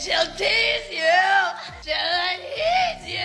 She'll tease you, she'll tease you,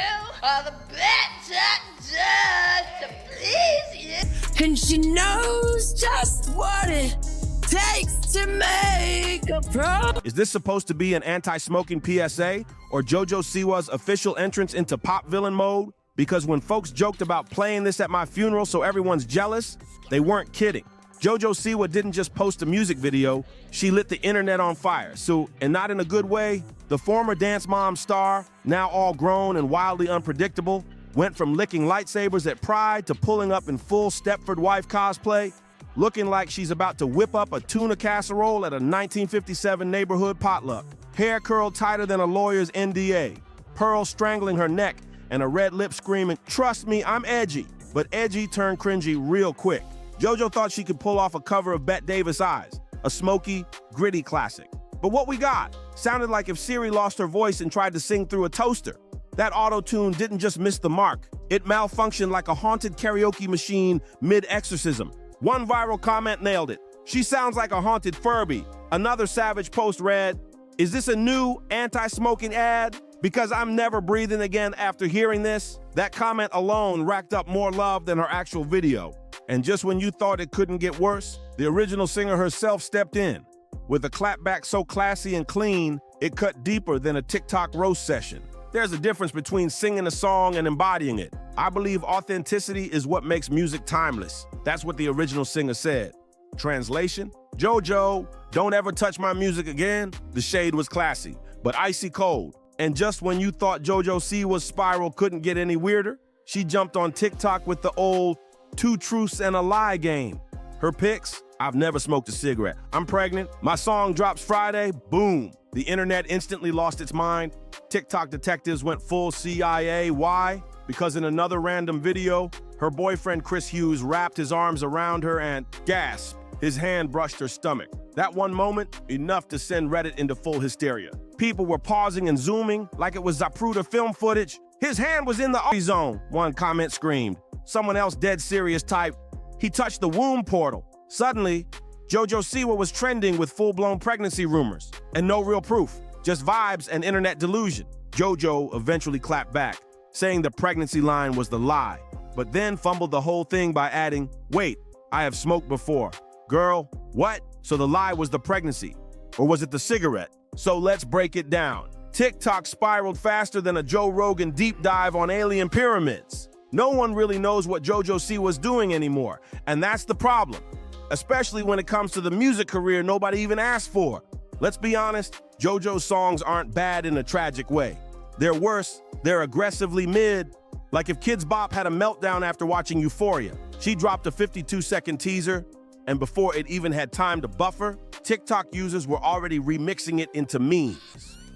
all the better just to please you. And she knows just what it takes to make a pro. Is this supposed to be an anti-smoking PSA or Jojo Siwa's official entrance into pop villain mode? Because when folks joked about playing this at my funeral so everyone's jealous, they weren't kidding. Jojo Siwa didn't just post a music video, she lit the internet on fire. So, and not in a good way, the former Dance Mom star, now all grown and wildly unpredictable, went from licking lightsabers at Pride to pulling up in full Stepford wife cosplay, looking like she's about to whip up a tuna casserole at a 1957 neighborhood potluck. Hair curled tighter than a lawyer's NDA, pearls strangling her neck, and a red lip screaming, "Trust me, I'm edgy." But edgy turned cringy real quick. Jojo thought she could pull off a cover of Bette Davis' Eyes, a smoky, gritty classic. But what we got sounded like if Siri lost her voice and tried to sing through a toaster. That auto-tune didn't just miss the mark. It malfunctioned like a haunted karaoke machine mid-exorcism. One viral comment nailed it. "She sounds like a haunted Furby." Another savage post read, "Is this a new anti-smoking ad? Because I'm never breathing again after hearing this." That comment alone racked up more love than her actual video. And just when you thought it couldn't get worse, the original singer herself stepped in. With a clapback so classy and clean, it cut deeper than a TikTok roast session. There's a difference between singing a song and embodying it. I believe authenticity is what makes music timeless. That's what the original singer said. Translation: Jojo, don't ever touch my music again. The shade was classy, but icy cold. And just when you thought Jojo Siwa's spiral couldn't get any weirder, she jumped on TikTok with the old two truths and a lie game. Her pics: I've never smoked a cigarette. I'm pregnant. My song drops Friday. Boom. The internet instantly lost its mind. TikTok detectives went full CIA. Why? Because in another random video, her boyfriend Chris Hughes wrapped his arms around her and, gasp, his hand brushed her stomach. That one moment, enough to send Reddit into full hysteria. People were pausing and zooming like it was Zapruder film footage. "His hand was in the zone," one comment screamed. Someone else dead serious typed, "He touched the womb portal." Suddenly, Jojo Siwa was trending with full-blown pregnancy rumors and no real proof, just vibes and internet delusion. Jojo eventually clapped back, saying the pregnancy line was the lie, but then fumbled the whole thing by adding, "Wait, I have smoked before." Girl, what? So the lie was the pregnancy, or was it the cigarette? So let's break it down. TikTok spiraled faster than a Joe Rogan deep dive on alien pyramids. No one really knows what Jojo Siwa's doing anymore, and that's the problem. Especially when it comes to the music career nobody even asked for. Let's be honest, Jojo's songs aren't bad in a tragic way. They're worse, they're aggressively mid. Like if Kids Bop had a meltdown after watching Euphoria. She dropped a 52-second teaser, and before it even had time to buffer, TikTok users were already remixing it into memes.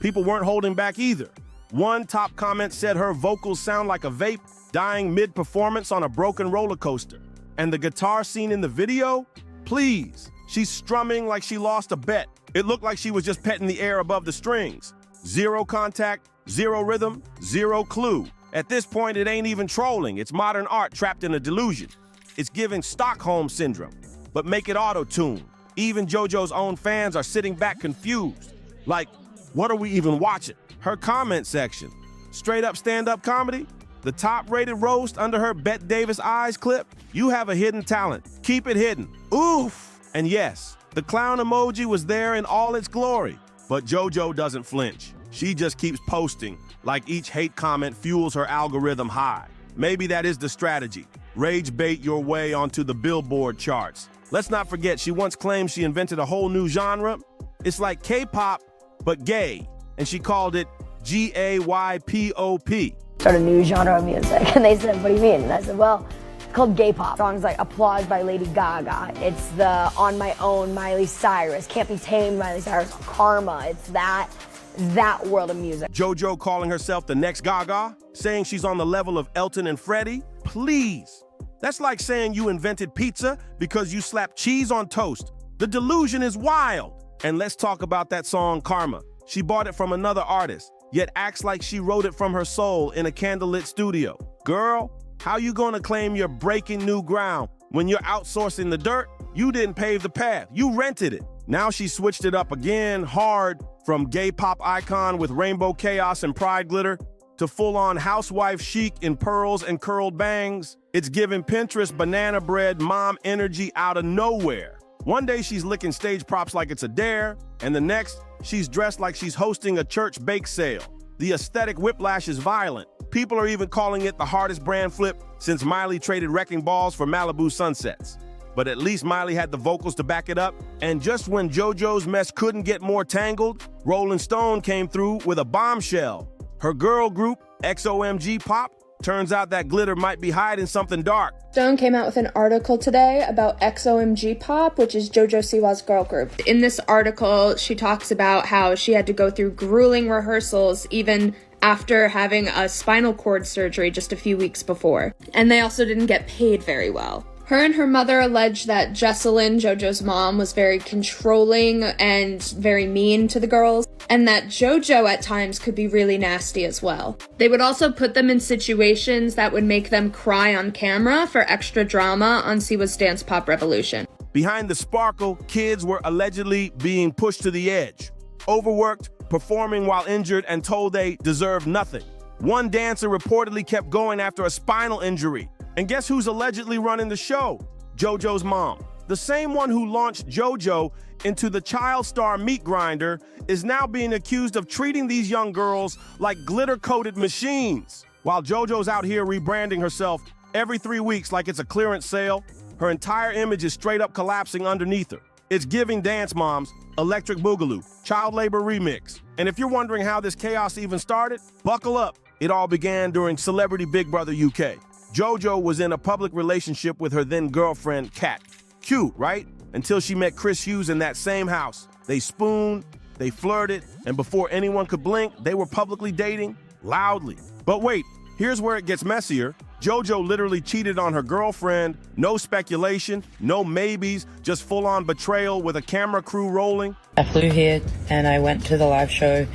People weren't holding back either. One top comment said her vocals sound like a vape dying mid-performance on a broken roller coaster. And the guitar scene in the video? Please. She's strumming like she lost a bet. It looked like she was just petting the air above the strings. Zero contact, zero rhythm, zero clue. At this point, it ain't even trolling. It's modern art trapped in a delusion. It's giving Stockholm Syndrome, but make it auto-tune. Even JoJo's own fans are sitting back confused. Like, what are we even watching? Her comment section. Straight up stand-up comedy? The top-rated roast under her Bette Davis Eyes clip? You have a hidden talent. Keep it hidden. Oof! And yes, the clown emoji was there in all its glory. But JoJo doesn't flinch. She just keeps posting, like each hate comment fuels her algorithm high. Maybe that is the strategy. Rage bait your way onto the Billboard charts. Let's not forget she once claimed she invented a whole new genre. It's like K-pop, but gay. And she called it G-A-Y-P-O-P. Start a new genre of music, and they said, "What do you mean?" And I said, "Well, it's called gay pop." Songs like Applause by Lady Gaga, it's the On My Own Miley Cyrus, Can't Be Tamed Miley Cyrus, Karma, it's that world of music. JoJo calling herself the next Gaga, saying she's on the level of Elton and Freddie? Please. That's like saying you invented pizza because you slapped cheese on toast. The delusion is wild. And let's talk about that song Karma. She bought it from another artist, yet acts like she wrote it from her soul in a candlelit studio. Girl, how you gonna claim you're breaking new ground when you're outsourcing the dirt? You didn't pave the path, you rented it. Now she switched it up again, hard, From gay pop icon with rainbow chaos and pride glitter to full-on housewife chic in pearls and curled bangs, it's giving Pinterest banana bread mom energy out of nowhere. One day she's licking stage props like it's a dare, and the next, she's dressed like she's hosting a church bake sale. The aesthetic whiplash is violent. People are even calling it the hardest brand flip since Miley traded wrecking balls for Malibu sunsets. But at least Miley had the vocals to back it up, and just when JoJo's mess couldn't get more tangled, Rolling Stone came through with a bombshell. Her girl group, XOMG Pop, turns out that glitter might be hiding something dark. Stone came out with an article today about XOMG Pop, which is Jojo Siwa's girl group. In this article, she talks about how she had to go through grueling rehearsals even after having a spinal cord surgery just a few weeks before. And they also didn't get paid very well. Her and her mother alleged that Jesselyn, JoJo's mom, was very controlling and very mean to the girls, and that JoJo at times could be really nasty as well. They would also put them in situations that would make them cry on camera for extra drama on Siwa's Dance Pop Revolution. Behind the sparkle, kids were allegedly being pushed to the edge, overworked, performing while injured, and told they deserved nothing. One dancer reportedly kept going after a spinal injury. And guess who's allegedly running the show? JoJo's mom. The same one who launched JoJo into the child star meat grinder is now being accused of treating these young girls like glitter-coated machines. While JoJo's out here rebranding herself every 3 weeks like it's a clearance sale, her entire image is straight up collapsing underneath her. It's giving Dance Moms, Electric Boogaloo, Child Labor Remix. And if you're wondering how this chaos even started, buckle up. It all began during Celebrity Big Brother UK. JoJo was in a public relationship with her then girlfriend, Kat. Cute, right? Until she met Chris Hughes in that same house. They spooned, they flirted, and before anyone could blink, they were publicly dating loudly. But wait, here's where it gets messier. JoJo literally cheated on her girlfriend. No speculation, no maybes, just full-on betrayal with a camera crew rolling. I flew here and I went to the live show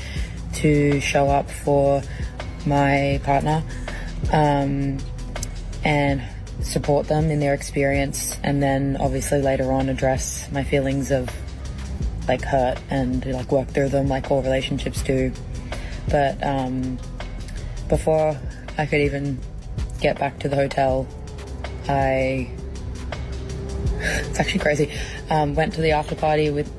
to show up for my partner. And support them in their experience, and then obviously later on address my feelings of like hurt and like work through them like all relationships do. But before I could even get back to the hotel, it's actually crazy, went to the after party with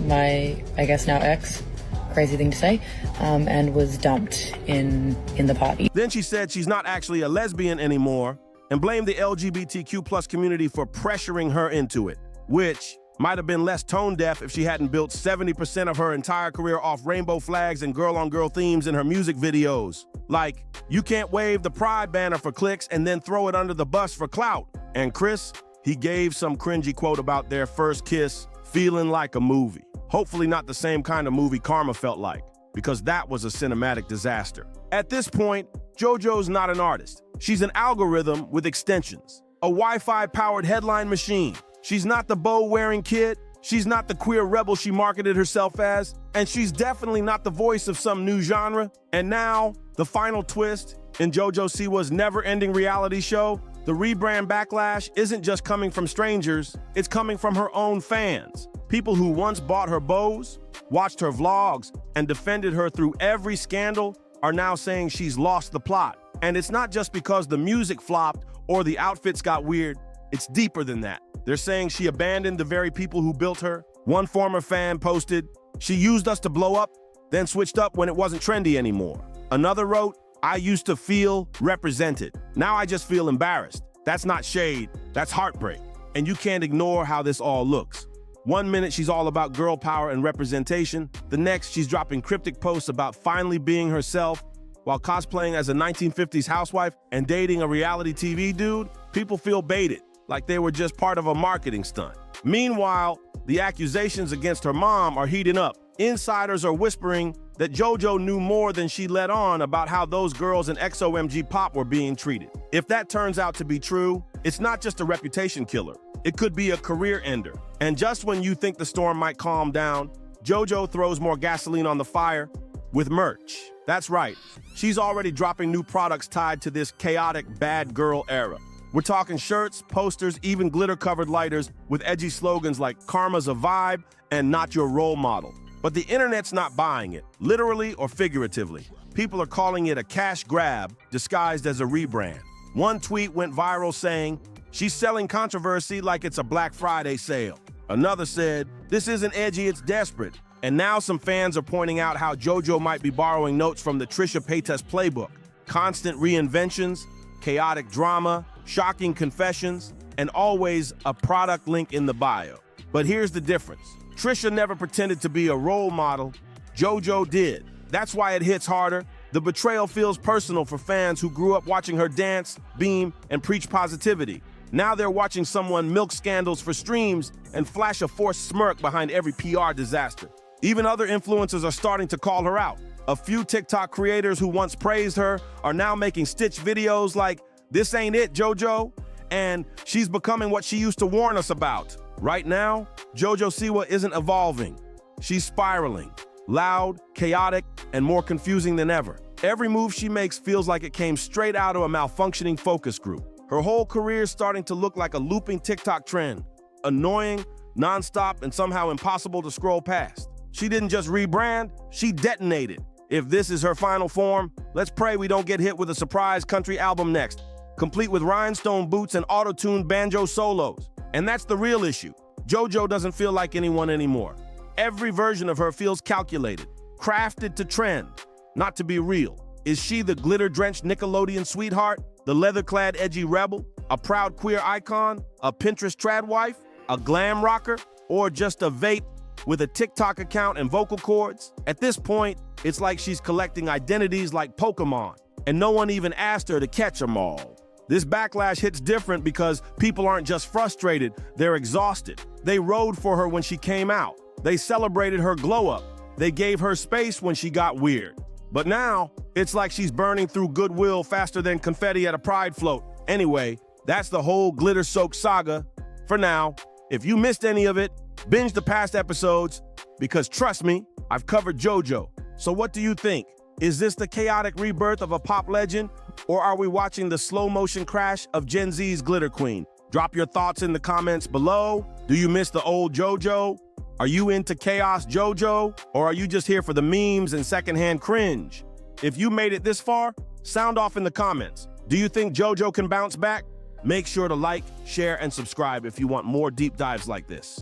my, I guess now ex, crazy thing to say, and was dumped in the party. Then she said she's not actually a lesbian anymore and blamed the LGBTQ plus community for pressuring her into it, which might have been less tone deaf if she hadn't built 70% of her entire career off rainbow flags and girl-on-girl themes in her music videos. Like, you can't wave the pride banner for clicks and then throw it under the bus for clout. And Chris, he gave some cringy quote about their first kiss feeling like a movie. Hopefully not the same kind of movie Karma felt like, because that was a cinematic disaster. At this point, JoJo's not an artist. She's an algorithm with extensions, a Wi-Fi powered headline machine. She's not the bow-wearing kid. She's not the queer rebel she marketed herself as. And she's definitely not the voice of some new genre. And now, the final twist in Jojo Siwa's never-ending reality show, the rebrand backlash isn't just coming from strangers, it's coming from her own fans. People who once bought her bows, watched her vlogs, and defended her through every scandal are now saying she's lost the plot. And it's not just because the music flopped or the outfits got weird, it's deeper than that. They're saying she abandoned the very people who built her. One former fan posted, "She used us to blow up, then switched up when it wasn't trendy anymore." Another wrote, "I used to feel represented. Now I just feel embarrassed." That's not shade, that's heartbreak. And you can't ignore how this all looks. One minute she's all about girl power and representation. The next, she's dropping cryptic posts about finally being herself while cosplaying as a 1950s housewife and dating a reality TV dude. People feel baited, like they were just part of a marketing stunt. Meanwhile, the accusations against her mom are heating up. Insiders are whispering that JoJo knew more than she let on about how those girls in XOMG Pop were being treated. If that turns out to be true, it's not just a reputation killer. It could be a career ender. And just when you think the storm might calm down, JoJo throws more gasoline on the fire with merch. That's right, she's already dropping new products tied to this chaotic bad girl era. We're talking shirts, posters, even glitter-covered lighters with edgy slogans like "Karma's a vibe" and "Not your role model." But the internet's not buying it, literally or figuratively. People are calling it a cash grab disguised as a rebrand. One tweet went viral saying, "She's selling controversy like it's a Black Friday sale." Another said, "This isn't edgy, it's desperate." And now some fans are pointing out how JoJo might be borrowing notes from the Trisha Paytas playbook. Constant reinventions, chaotic drama, shocking confessions, and always a product link in the bio. But here's the difference. Trisha never pretended to be a role model. JoJo did. That's why it hits harder. The betrayal feels personal for fans who grew up watching her dance, beam, and preach positivity. Now they're watching someone milk scandals for streams and flash a forced smirk behind every PR disaster. Even other influencers are starting to call her out. A few TikTok creators who once praised her are now making stitch videos like, "This ain't it, JoJo," and "She's becoming what she used to warn us about." Right now, Jojo Siwa isn't evolving. She's spiraling, loud, chaotic, and more confusing than ever. Every move she makes feels like it came straight out of a malfunctioning focus group. Her whole career is starting to look like a looping TikTok trend. Annoying, nonstop, and somehow impossible to scroll past. She didn't just rebrand, she detonated. If this is her final form, let's pray we don't get hit with a surprise country album next, complete with rhinestone boots and auto-tuned banjo solos. And that's the real issue. JoJo doesn't feel like anyone anymore. Every version of her feels calculated, crafted to trend, not to be real. Is she the glitter-drenched Nickelodeon sweetheart, the leather-clad edgy rebel, a proud queer icon, a Pinterest trad wife, a glam rocker, or just a vape with a TikTok account and vocal cords? At this point, it's like she's collecting identities like Pokemon, and no one even asked her to catch them all. This backlash hits different because people aren't just frustrated, they're exhausted. They rode for her when she came out. They celebrated her glow-up. They gave her space when she got weird. But now, it's like she's burning through goodwill faster than confetti at a pride float. Anyway, that's the whole glitter-soaked saga. For now, if you missed any of it, binge the past episodes, because trust me, I've covered JoJo. So what do you think? Is this the chaotic rebirth of a pop legend, or are we watching the slow-motion crash of Gen Z's glitter queen? Drop your thoughts in the comments below. Do you miss the old JoJo? Are you into chaos JoJo, or are you just here for the memes and secondhand cringe? If you made it this far, sound off in the comments. Do you think JoJo can bounce back? Make sure to like, share, and subscribe if you want more deep dives like this.